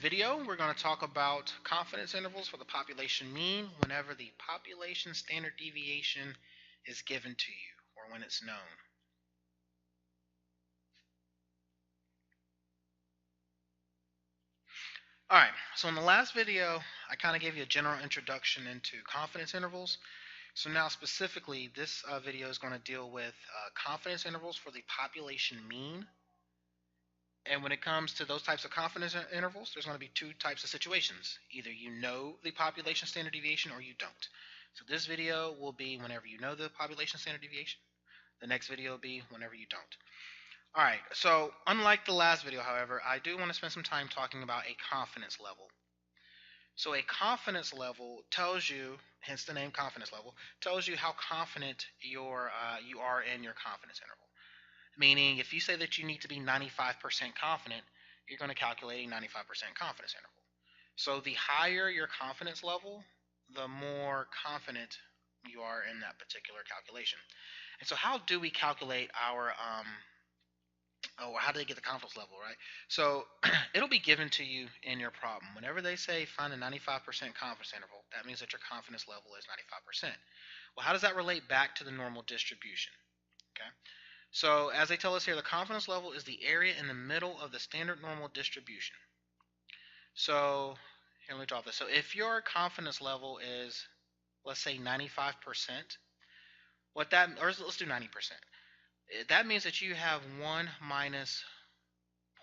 video, we're going to talk about confidence intervals for the population mean whenever the population standard deviation is given to you or when it's known. Alright, so in the last video, I kind of gave you a general introduction into confidence intervals. So now specifically, this video is going to deal with confidence intervals for the population mean. And when it comes to those types of confidence intervals, there's going to be two types of situations. Either you know the population standard deviation or you don't. So this video will be whenever you know the population standard deviation. The next video will be whenever you don't. Alright, so unlike the last video, however, I do want to spend some time talking about a confidence level. So a confidence level tells you, hence the name confidence level, tells you how confident you are in your confidence interval. Meaning, if you say that you need to be 95% confident, you're going to calculate a 95% confidence interval. So the higher your confidence level, the more confident you are in that particular calculation. And so how do we calculate our, how do they get the confidence level, right? So it'll be given to you in your problem. Whenever they say find a 95% confidence interval, that means that your confidence level is 95%. Well, how does that relate back to the normal distribution? Okay. So as they tell us here, the confidence level is the area in the middle of the standard normal distribution. So here, let me draw this. So if your confidence level is, let's say 95%, what that, or let's do 90%. That means that you have 1 minus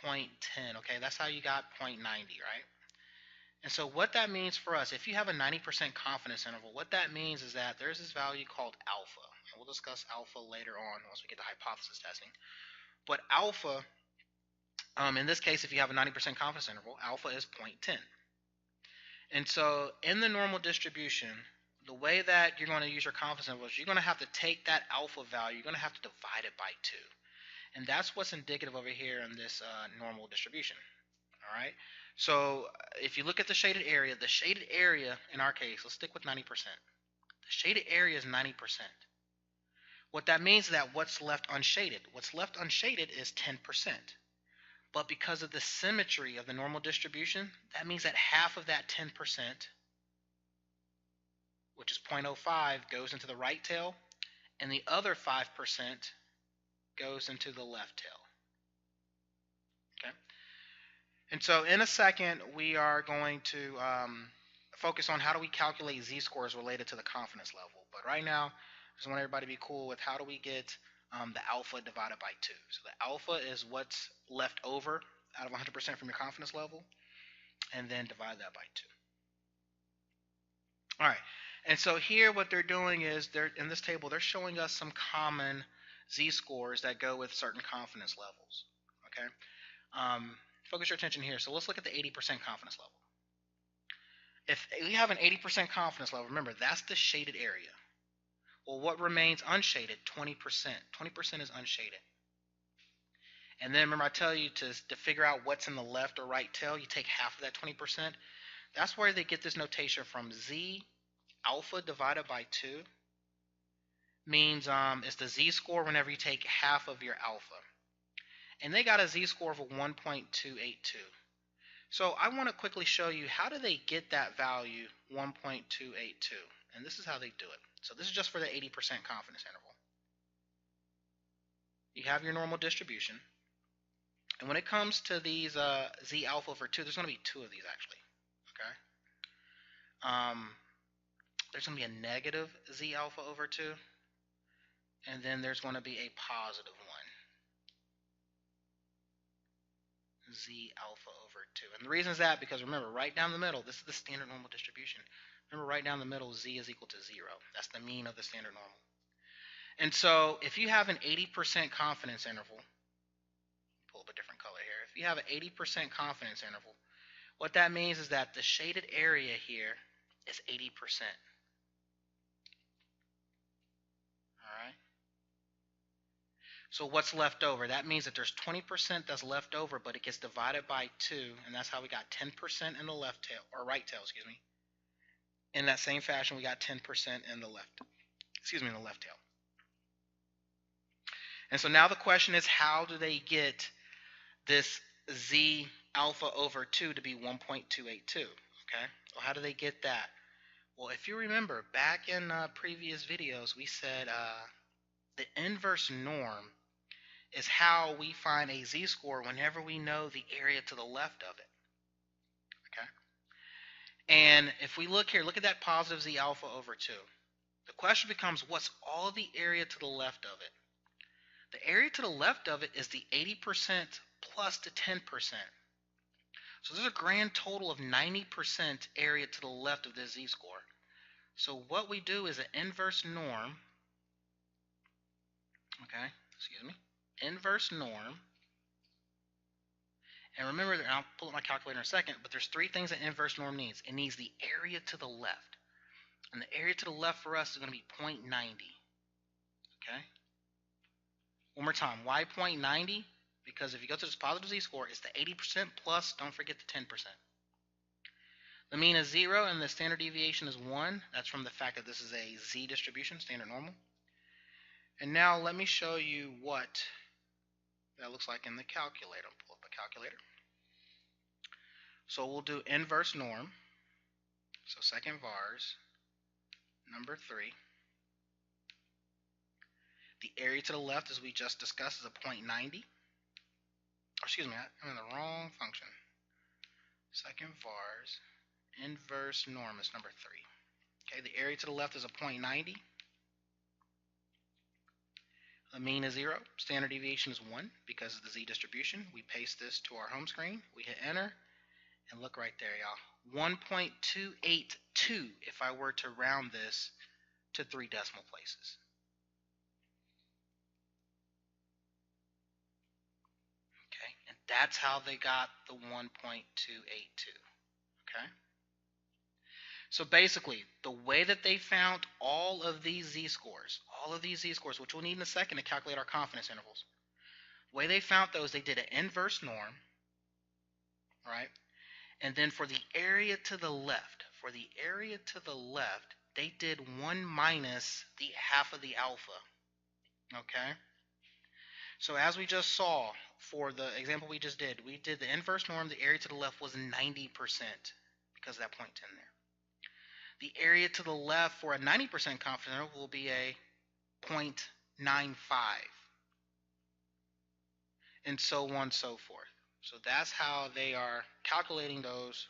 0.10. Okay, that's how you got 0.90, right? And so what that means for us, if you have a 90% confidence interval, what that means is that there's this value called alpha. And we'll discuss alpha later on once we get to hypothesis testing. But alpha, in this case, if you have a 90% confidence interval, alpha is 0.10. And so in the normal distribution, the way that you're going to use your confidence interval is you're going to have to take that alpha value, you're going to have to divide it by 2. And that's what's indicative over here in this normal distribution. All right. So if you look at the shaded area in our case, let's stick with 90%. The shaded area is 90%. What that means is that what's left unshaded is 10%. But because of the symmetry of the normal distribution, that means that half of that 10%, which is 0.05, goes into the right tail, and the other 5% goes into the left tail. Okay. And so in a second, we are going to focus on how do we calculate z-scores related to the confidence level. But right now, I just want everybody to be cool with how do we get the alpha divided by 2. So the alpha is what's left over out of 100% from your confidence level, and then divide that by 2. All right. And so here what they're doing is, in this table, they're showing us some common z-scores that go with certain confidence levels. Okay. Focus your attention here. So let's look at the 80% confidence level. If we have an 80% confidence level, remember, that's the shaded area. Well, what remains unshaded? 20%. 20% is unshaded. And then remember I tell you to figure out what's in the left or right tail, you take half of that 20%. That's where they get this notation from. Z alpha divided by 2 means it's the z-score whenever you take half of your alpha. And they got a z-score of 1.282. So I want to quickly show you how do they get that value 1.282. And this is how they do it. So this is just for the 80% confidence interval. You have your normal distribution. And when it comes to these z alpha over 2, there's going to be 2 of these actually. Okay. There's going to be a negative z alpha over 2. And then there's going to be a positive 1. Z alpha over 2. And the reason is that because remember, right down the middle, this is the standard normal distribution. Remember, right down the middle, z is equal to 0. That's the mean of the standard normal. And so if you have an 80% confidence interval, pull up a different color here. If you have an 80% confidence interval, what that means is that the shaded area here is 80%. All right. So what's left over? That means that there's 20% that's left over, but it gets divided by 2, and that's how we got 10% in the left tail, or right tail, excuse me. In that same fashion, we got 10% in the left tail. And so now the question is, how do they get this z alpha over 2 to be 1.282. Okay, well, how do they get that? Well, if you remember, back in previous videos, we said the inverse norm is how we find a z-score whenever we know the area to the left of it. Okay, and if we look here, look at that positive z alpha over 2. The question becomes, what's all the area to the left of it? The area to the left of it is the 80% plus the 10%. So there's a grand total of 90% area to the left of this z-score. So what we do is an inverse norm, okay, excuse me, inverse norm. And remember, I'll pull up my calculator in a second, but there's 3 things an inverse norm needs. It needs the area to the left. And the area to the left for us is going to be 0.90. Okay? One more time. Why 0.90? Because if you go to this positive z-score, it's the 80% plus, don't forget the 10%. The mean is 0 and the standard deviation is 1. That's from the fact that this is a z distribution, standard normal. And now let me show you what that looks like in the calculator. I'll pull up a calculator. So we'll do inverse norm. So second vars, number 3. The area to the left, as we just discussed, is a 0.90. Excuse me, I'm in the wrong function. Second vars, inverse norm is number 3. Okay, the area to the left is a 0.90. The mean is 0. Standard deviation is 1 because of the z distribution. We paste this to our home screen. We hit enter. And look right there, y'all. 1.282 if I were to round this to 3 decimal places. Okay, and that's how they got the 1.282. Okay? So basically, the way that they found all of these z-scores, which we'll need in a second to calculate our confidence intervals, the way they found those, they did an inverse norm, right? And then for the area to the left, they did 1 minus the half of the alpha. Okay? So as we just saw for the example we just did, we did the inverse norm. The area to the left was 90% because of that 0.10 there. The area to the left for a 90% confidence interval will be a 0.95. And so on and so forth. So that's how they are calculating those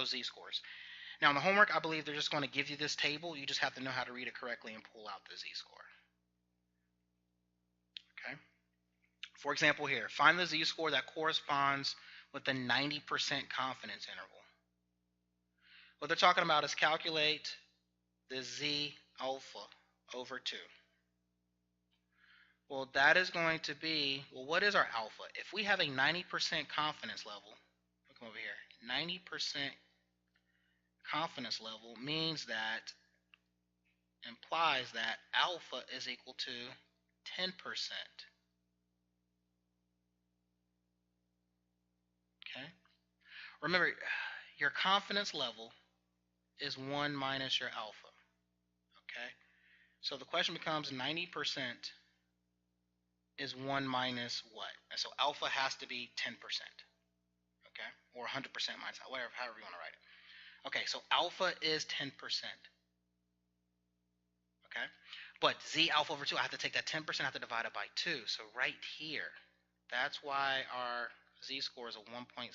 z-scores. Now in the homework, I believe they're just going to give you this table. You just have to know how to read it correctly and pull out the z-score. Okay. For example here, find the z-score that corresponds with the 90% confidence interval. What they're talking about is calculate the z alpha over 2. Well, that is going to be, well, what is our alpha? If we have a 90% confidence level, look over here, 90% confidence level implies that alpha is equal to 10%. Okay? Remember, your confidence level is 1 minus your alpha. Okay? So the question becomes 90% is 1 minus what? And so alpha has to be 10%. Okay? Or 100% minus, whatever, however you want to write it. Okay, so alpha is 10%. Okay? But z alpha over 2, I have to take that 10%, I have to divide it by 2. So right here, that's why our z-score is a 1.645.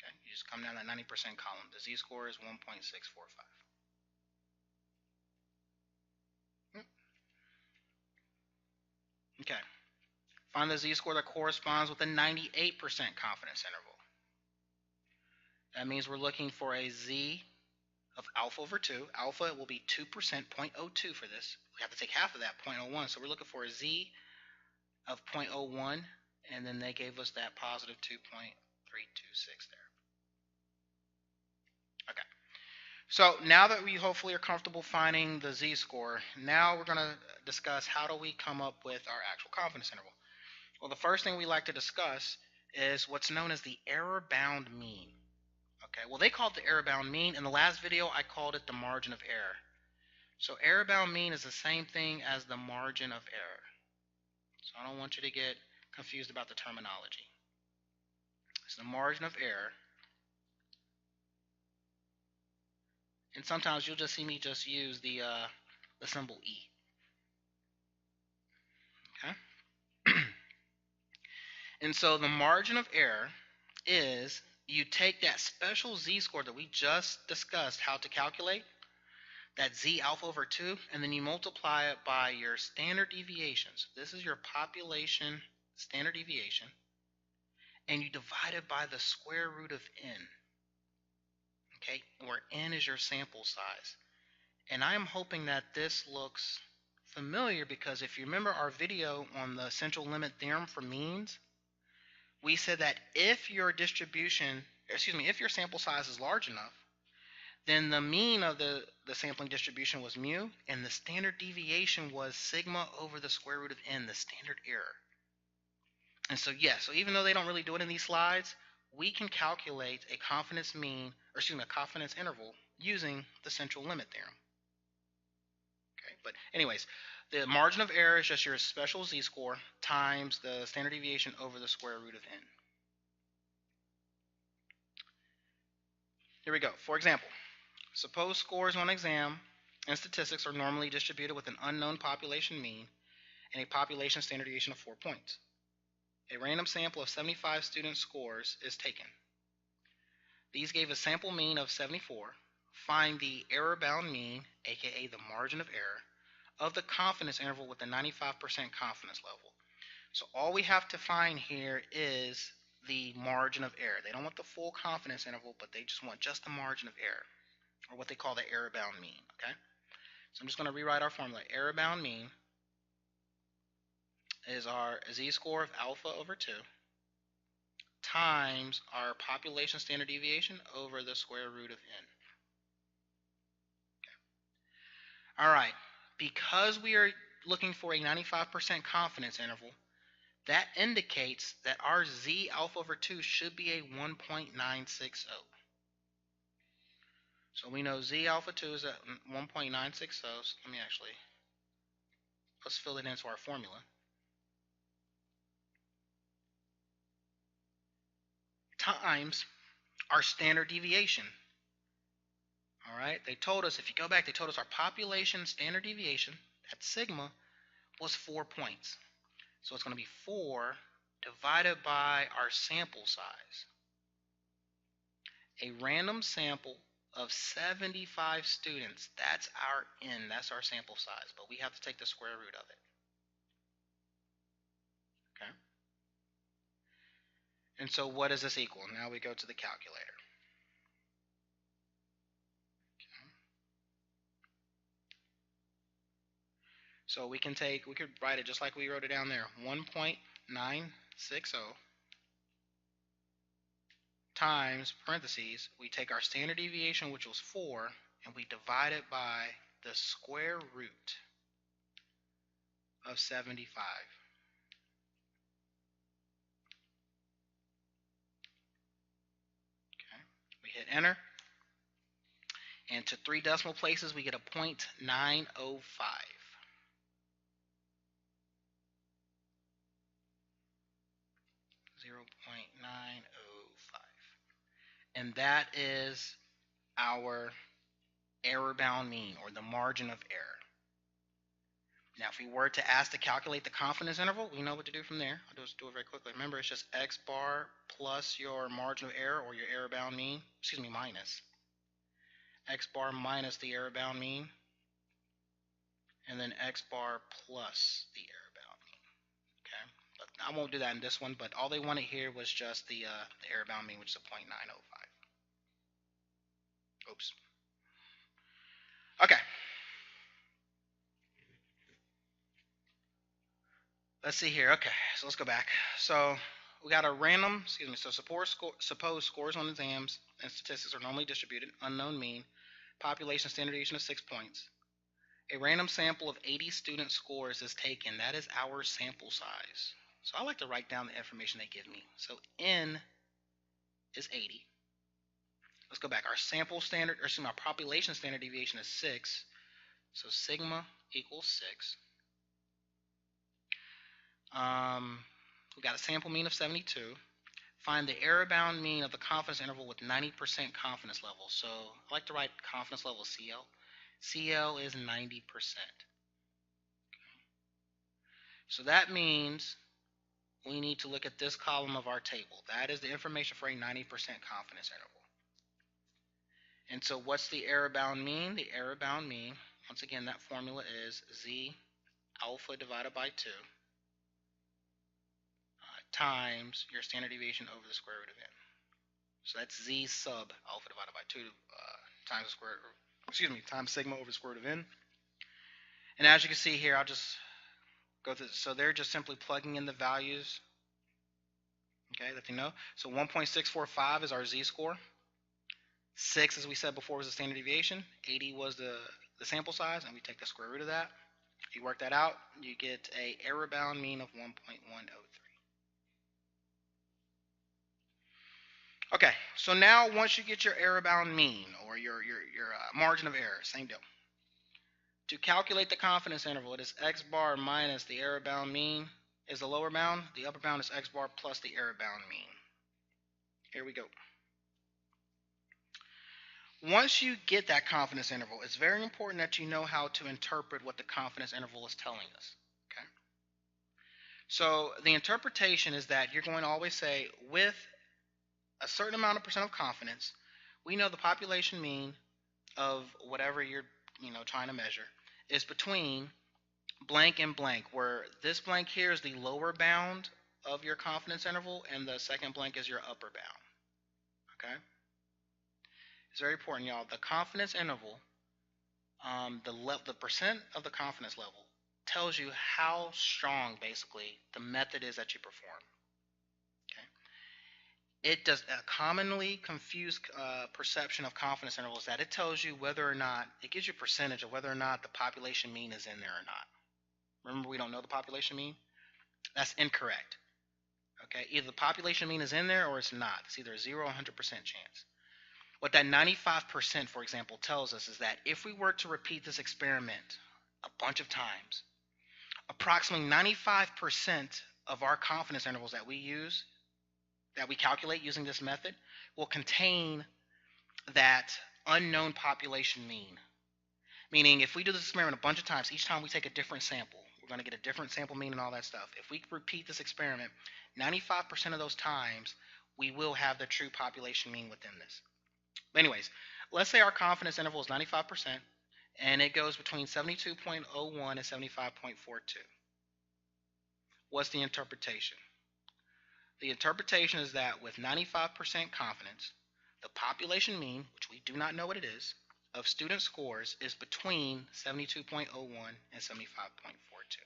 Okay? You just come down that 90% column. The z-score is 1.645. Okay. Find the z-score that corresponds with a 98% confidence interval. That means we're looking for a z of alpha over 2. Alpha will be 2%, 0.02 for this. We have to take half of that, 0.01. So we're looking for a z of 0.01, and then they gave us that positive 2.326 there. Okay. So now that we hopefully are comfortable finding the z-score, now we're going to discuss how do we come up with our actual confidence interval. Well, the first thing we like to discuss is what's known as the error-bound mean. Okay, well, they called it the error-bound mean. In the last video, I called it the margin of error. So error-bound mean is the same thing as the margin of error. So I don't want you to get confused about the terminology. It's the margin of error. And sometimes you'll just see me just use the symbol E. Okay? And so the margin of error is you take that special z-score that we just discussed how to calculate, that z alpha over 2, and then you multiply it by your standard deviation. So this is your population standard deviation, and you divide it by the square root of n. Okay, where n is your sample size. And I am hoping that this looks familiar, because if you remember our video on the central limit theorem for means, we said that if your if your sample size is large enough, then the mean of the sampling distribution was mu, and the standard deviation was sigma over the square root of n, the standard error. And so so even though they don't really do it in these slides, we can calculate a confidence a confidence interval using the central limit theorem. Okay, but anyways, the margin of error is just your special z-score times the standard deviation over the square root of n. Here we go. For example, suppose scores on exam and statistics are normally distributed with an unknown population mean and a population standard deviation of 4 points. A random sample of 75 student scores is taken. These gave a sample mean of 74. Find the error-bound mean, aka the margin of error, of the confidence interval with a 95% confidence level. So all we have to find here is the margin of error. They don't want the full confidence interval, but they just want just the margin of error, or what they call the error-bound mean. Okay? So I'm just going to rewrite our formula. Error-bound mean is our z-score of alpha over 2 times our population standard deviation over the square root of n. Okay. All right. Because we are looking for a 95% confidence interval, that indicates that our z alpha over 2 should be a 1.960. So we know z alpha 2 is at 1.960. So let's fill it into our formula. Times our standard deviation. All right, they told us, if you go back, they told us our population standard deviation, that sigma, was 4 points. So it's going to be 4 divided by our sample size. A random sample of 75 students, that's our n, that's our sample size, but we have to take the square root of it. Okay? And so what does this equal? Now we go to the calculator. Okay. So we could write it just like we wrote it down there, 1.960 times, parentheses, we take our standard deviation, which was 4, and we divide it by the square root of 75. Okay, we hit enter, and to 3 decimal places we get a 0.905. 0.905. And that is our error-bound mean, or the margin of error. Now, if we were to ask to calculate the confidence interval, we know what to do from there. I'll just do it very quickly. Remember, it's just x bar plus your margin of error, or your error-bound mean, minus. X bar minus the error-bound mean, and then x bar plus the error-bound mean. Okay, but I won't do that in this one, but all they wanted here was just the error-bound mean, which is a 0.905. Oops. Okay. Let's see here. Okay, so let's go back. So we got a random, so suppose scores on exams and statistics are normally distributed, unknown mean, population standard deviation of 6 points. A random sample of 80 student scores is taken. That is our sample size. So I like to write down the information they give me. So n is 80. Let's go back. Our population standard deviation is 6. So sigma equals 6. We've got a sample mean of 72. Find the error-bound mean of the confidence interval with 90% confidence level. So I like to write confidence level CL. CL is 90%. So that means we need to look at this column of our table. That is the information for a 90% confidence interval. And so what's the error-bound mean? The error-bound mean, once again, that formula is Z alpha divided by 2 times your standard deviation over the square root of n. So that's Z sub alpha divided by 2 times the square root, times sigma over the square root of n. And as you can see here, I'll just go through this. So they're just simply plugging in the values, okay, that they know. So 1.645 is our Z-score. 6, as we said before, was the standard deviation. 80 was the sample size, and we take the square root of that. You work that out, you get a error-bound mean of 1.103. Okay, so now once you get your error-bound mean, or your margin of error, same deal. To calculate the confidence interval, it is x bar minus the error-bound mean is the lower bound. The upper bound is x bar plus the error-bound mean. Here we go. Once you get that confidence interval, it's very important that you know how to interpret what the confidence interval is telling us. Okay? So the interpretation is that you're going to always say, with a certain amount of percent of confidence, we know the population mean of whatever you're trying to measure is between blank and blank, where this blank here is the lower bound of your confidence interval and the second blank is your upper bound. Okay? It's very important, y'all. The confidence interval, the percent of the confidence level tells you how strong, basically, the method is that you perform. Okay? It does a commonly confused perception of confidence intervals that it tells you whether or not, it gives you a percentage of whether or not the population mean is in there or not. Remember, we don't know the population mean? That's incorrect. Okay? Either the population mean is in there or it's not. It's either a 0 or 100% chance. What that 95%, for example, tells us is that if we were to repeat this experiment a bunch of times, approximately 95% of our confidence intervals that we use, that we calculate using this method, will contain that unknown population mean. Meaning, if we do this experiment a bunch of times, each time we take a different sample, we're going to get a different sample mean and all that stuff. If we repeat this experiment, 95% of those times, we will have the true population mean within this. But anyways, let's say our confidence interval is 95%, and it goes between 72.01 and 75.42. What's the interpretation? The interpretation is that with 95% confidence, the population mean, which we do not know what it is, of student scores is between 72.01 and 75.42.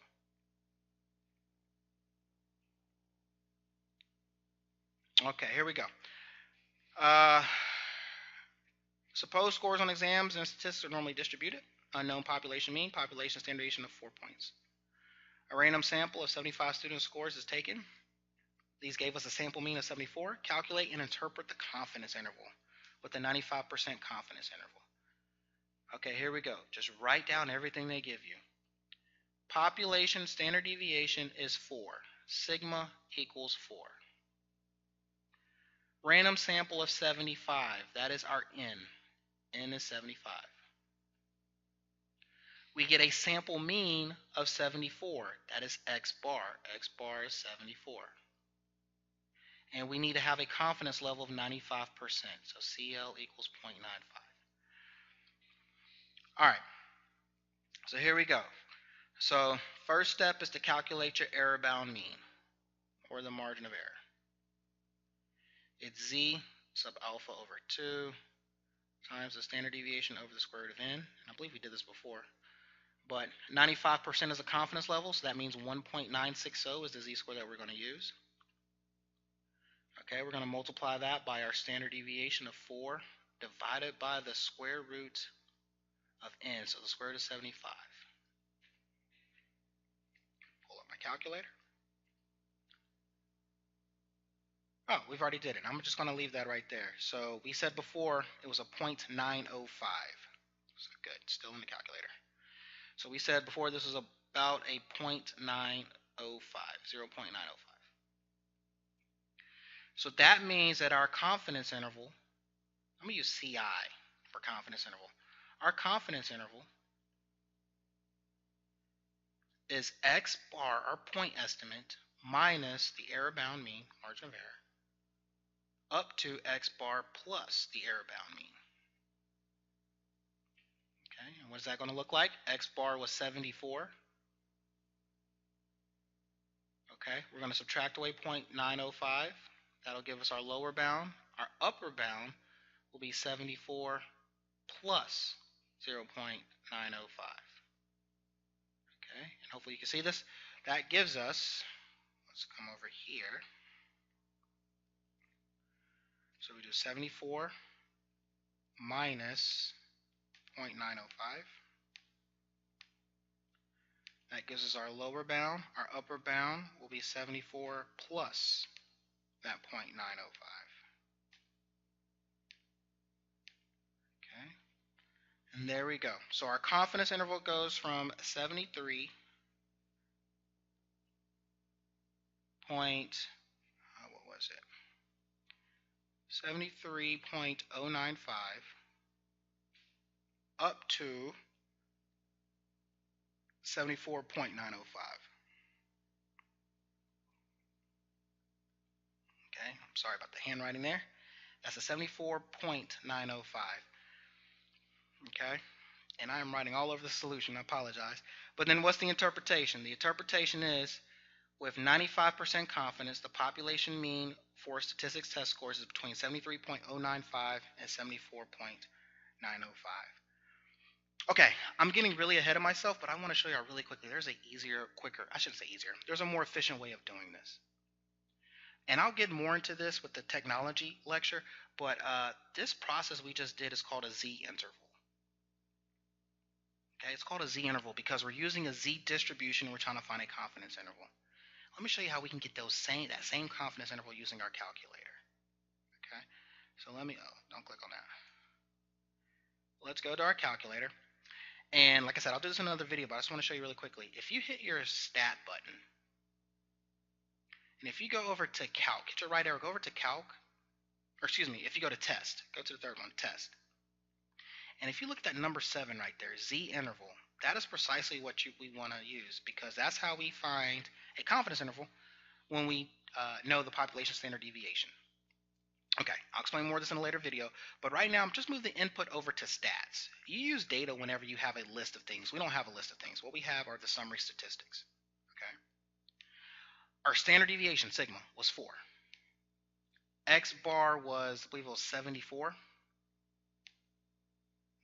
Okay, here we go. Suppose scores on exams and statistics are normally distributed. Unknown population mean, population standard deviation of 4 points. A random sample of 75 student scores is taken. These gave us a sample mean of 74. Calculate and interpret the confidence interval with a 95% confidence interval. Okay, here we go. Just write down everything they give you. Population standard deviation is 4. Sigma equals 4. Random sample of 75. That is our n. N is 75. We get a sample mean of 74. That is x bar. X bar is 74. And we need to have a confidence level of 95%. So CL equals 0.95. All right. So here we go. So first step is to calculate your error-bound mean, or the margin of error. It's Z sub alpha over 2 times the standard deviation over the square root of n. And I believe we did this before. But 95% is a confidence level, so that means 1.960 is the Z-score that we're going to use. Okay, we're going to multiply that by our standard deviation of 4 divided by the square root of n, so the square root of 75. Pull up my calculator. Oh, we've already did it. I'm just going to leave that right there. So we said before it was a 0.905. So good, still in the calculator. So we said before this was about a 0.905, 0.905. So that means that our confidence interval, I'm going to use CI for confidence interval. Our confidence interval is X bar, our point estimate, minus the error bound mean, margin of error, up to X bar plus the error bound mean. Okay, and what is that going to look like? X bar was 74. Okay, we're going to subtract away 0.905. That'll give us our lower bound. Our upper bound will be 74 plus 0.905. Okay, and hopefully you can see this. That gives us, let's come over here. So we do 74 minus 0.905. That gives us our lower bound. Our upper bound will be 74 plus that 0.905. Okay, and there we go. So our confidence interval goes from 73 point, what was it? 73.095 up to 74.905. Okay, I'm sorry about the handwriting there. That's a 74.905. Okay, and I am writing all over the solution. I apologize. But then what's the interpretation? The interpretation is, with 95% confidence, the population mean for statistics test scores is between 73.095 and 74.905. Okay, I'm getting really ahead of myself, but I want to show you really quickly. There's a easier, quicker, I shouldn't say easier. There's a more efficient way of doing this. And I'll get more into this with the technology lecture, but this process we just did is called a Z interval. Okay, it's called a Z interval because we're using a Z distribution and we're trying to find a confidence interval. Let me show you how we can get that same confidence interval using our calculator. Okay, so let me, don't click on that. Let's go to our calculator. And like I said, I'll do this in another video, but I just want to show you really quickly. If you hit your stat button, and if you go over to calc, hit your right arrow, go over to calc, or excuse me, if you go to test, go to the third one, test. And if you look at that number 7 right there, Z interval, that is precisely what we want to use, because that's how we find a confidence interval when we know the population standard deviation. Okay, I'll explain more of this in a later video, but right now I'm just move the input over to stats. You use data whenever you have a list of things. We don't have a list of things. What we have are the summary statistics. Okay. Our standard deviation, sigma, was 4. X bar was, I believe it was 74.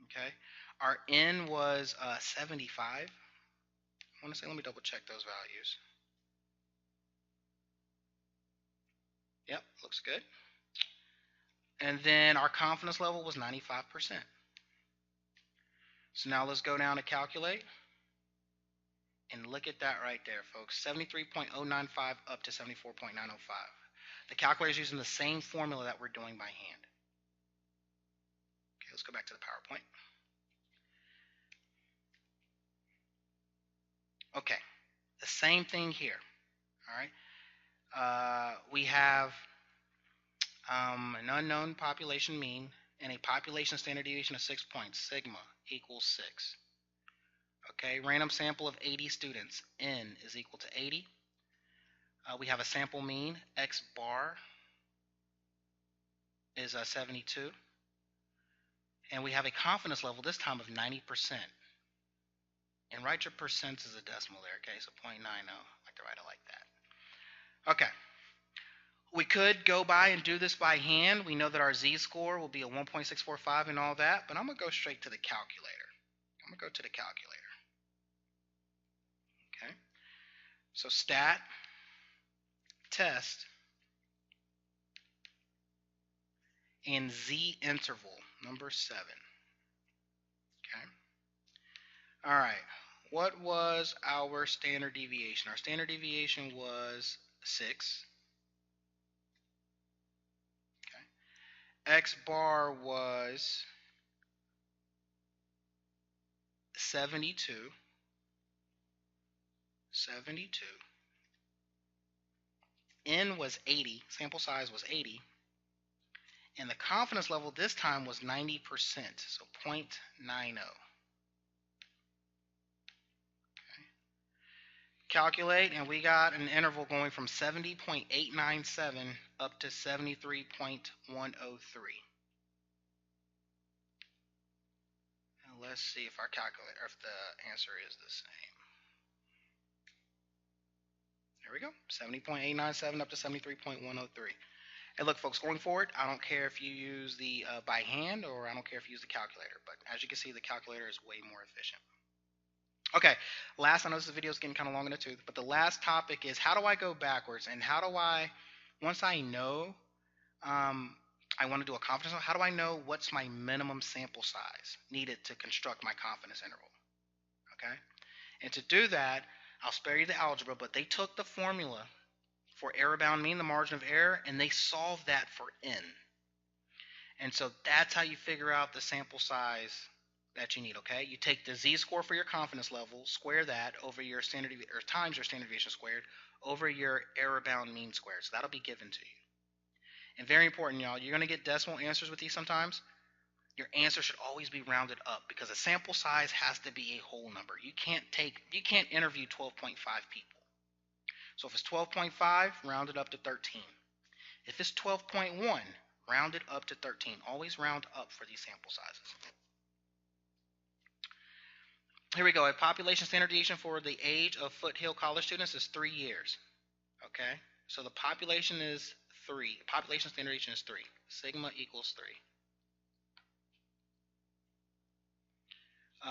Okay. Our N was 75. I want to say, let me double check those values. Yep, looks good. And then our confidence level was 95%. So now let's go down to calculate. And look at that right there, folks. 73.095 up to 74.905. The calculator is using the same formula that we're doing by hand. Okay, let's go back to the PowerPoint. Okay, the same thing here. All right. We have an unknown population mean and a population standard deviation of 6 points. Sigma equals 6. Okay, random sample of 80 students. N is equal to 80. We have a sample mean. X bar is 72. And we have a confidence level this time of 90%. And write your percents as a decimal there, okay? So 0.90. I like to write it like that. Okay. We could go by and do this by hand. We know that our Z-score will be a 1.645 and all that, but I'm going to go straight to the calculator. I'm going to go to the calculator. Okay. So stat, test, and Z interval, number 7. Okay. All right. What was our standard deviation? Our standard deviation was 6. Okay. X bar was 72. 72. N was 80, sample size was 80, and the confidence level this time was 90%, so 0.90. Calculate, and we got an interval going from 70.897 up to 73.103. Now let's see if our calculator, if the answer is the same. There we go, 70.897 up to 73.103. And look, folks, going forward, I don't care if you use the by hand, or I don't care if you use the calculator, but as you can see, the calculator is way more efficient. Okay, last, I know this video is getting kind of long in the tooth, but the last topic is how do I go backwards, and how do I, once I know I want to do a confidence interval, how do I know what's my minimum sample size needed to construct my confidence interval? Okay, and to do that, I'll spare you the algebra, but they took the formula for error bound mean, the margin of error, and they solved that for n. And so that's how you figure out the sample size that you need. Okay, you take the z-score for your confidence level, square that over your standard, or times your standard deviation squared over your error bound mean squared. So that'll be given to you. And very important, y'all, you're going to get decimal answers with these sometimes. Your answer should always be rounded up, because a sample size has to be a whole number. You can't interview 12.5 people. So if it's 12.5, round it up to 13. If it's 12.1, round it up to 13. Always round up for these sample sizes. Here we go. A population standard deviation for the age of Foothill College students is 3 years. Okay, so the population is 3. Population standard deviation is 3. Sigma equals 3.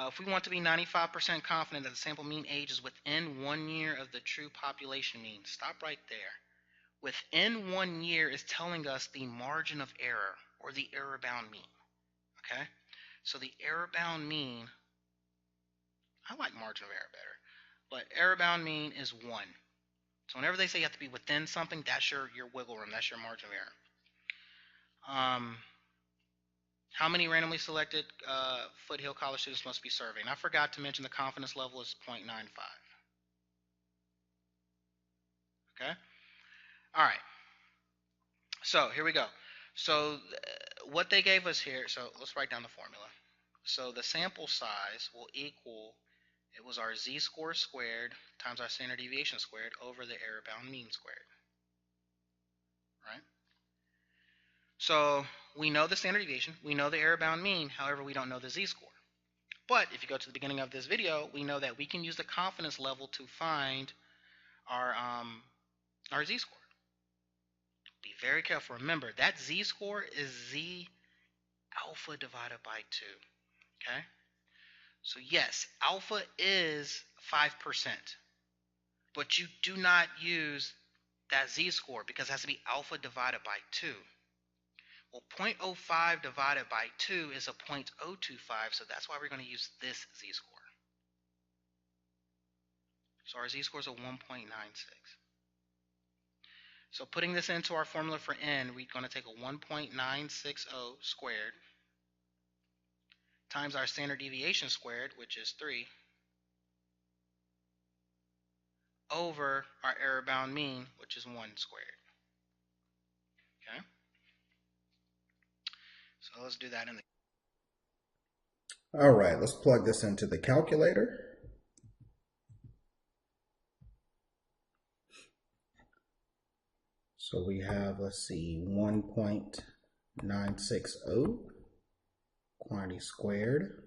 If we want to be 95% confident that the sample mean age is within 1 year of the true population mean, stop right there. Within 1 year is telling us the margin of error, or the error bound mean. Okay, so the error bound mean, I like margin of error better, but error bound mean is 1. So whenever they say you have to be within something, that's your wiggle room, that's your margin of error. How many randomly selected Foothill College students must be surveyed? And I forgot to mention the confidence level is 0.95. Okay? All right. So here we go. So what they gave us here, so let's write down the formula. So the sample size will equal, it was our z-score squared times our standard deviation squared over the error bound mean squared. Right? So we know the standard deviation, we know the error bound mean, however we don't know the z-score. But if you go to the beginning of this video, we know that we can use the confidence level to find our z-score. Be very careful. Remember, that z-score is z alpha divided by 2. Okay? So yes, alpha is 5%. But you do not use that z-score because it has to be alpha divided by 2. Well, 0.05 divided by 2 is a 0.025, so that's why we're going to use this z-score. So our z-score is a 1.96. So putting this into our formula for n, we're going to take a 1.960 squared times our standard deviation squared, which is 3, over our error bound mean, which is 1 squared. Okay? So let's do that in the... All right, let's plug this into the calculator. So we have, let's see, 1.960 quantity squared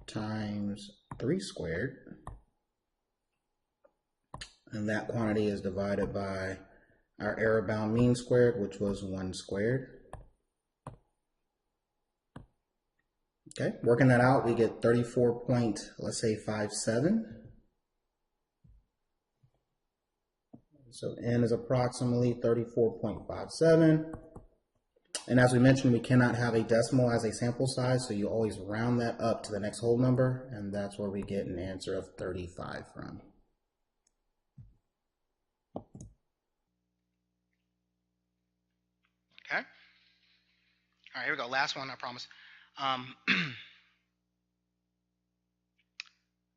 times 3 squared. And that quantity is divided by our error bound mean squared, which was 1 squared. Okay, working that out, we get 34.57. So n is approximately 34.57. And as we mentioned, we cannot have a decimal as a sample size, so you always round that up to the next whole number, and that's where we get an answer of 35 from. Okay? All right, here we go. Last one, I promise.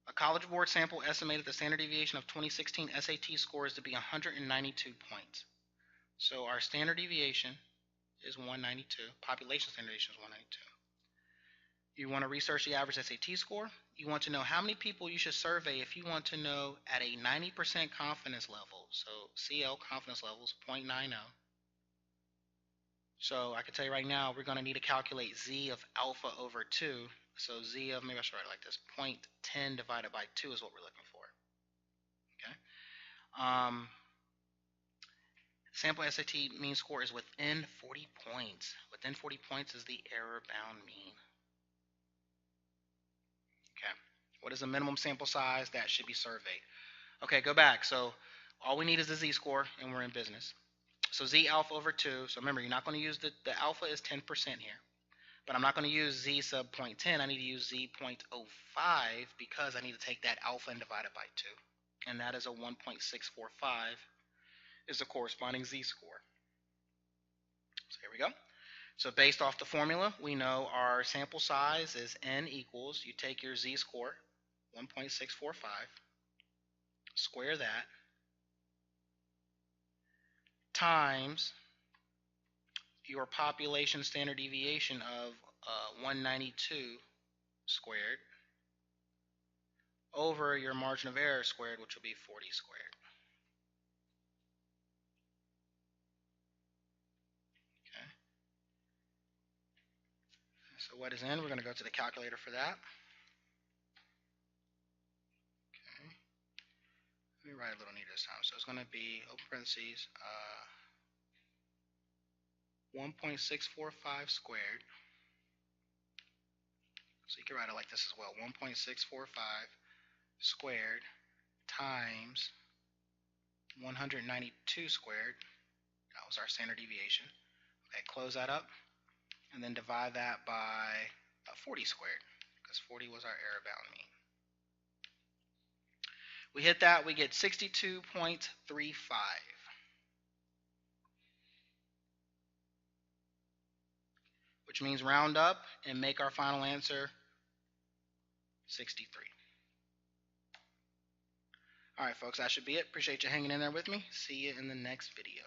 A College Board sample estimated the standard deviation of 2016 SAT scores to be 192 points. So our standard deviation is 192. Population standard deviation is 192. You want to research the average SAT score. You want to know how many people you should survey if you want to know at a 90% confidence level. So CL confidence level is 0.90. So I can tell you right now, we're going to need to calculate Z of alpha over 2. So Z of, maybe I should write it like this, 0.10 divided by 2 is what we're looking for. Okay. Sample SAT mean score is within 40 points. Within 40 points is the error-bound mean. Okay. What is the minimum sample size that should be surveyed? Okay, go back. So all we need is the Z-score, and we're in business. So Z alpha over 2. So remember, you're not going to use the alpha is 10% here. But I'm not going to use Z sub 0.10. I need to use Z 0.05 because I need to take that alpha and divide it by 2. And that is a 1.645 is the corresponding Z-score. So here we go. So based off the formula, we know our sample size is N equals, you take your Z-score, 1.645, square that, times your population standard deviation of 192 squared over your margin of error squared, which will be 40 squared. Okay. So what is N? We're going to go to the calculator for that. Okay. Let me write a little neater this time. So it's going to be, open parentheses, 1.645 squared. So you can write it like this as well. 1.645 squared times 192 squared. That was our standard deviation. Okay, close that up and then divide that by 40 squared because 40 was our error-bound mean. We hit that, we get 62.35. Which means round up and make our final answer 63. All right, folks, that should be it. Appreciate you hanging in there with me. See you in the next video.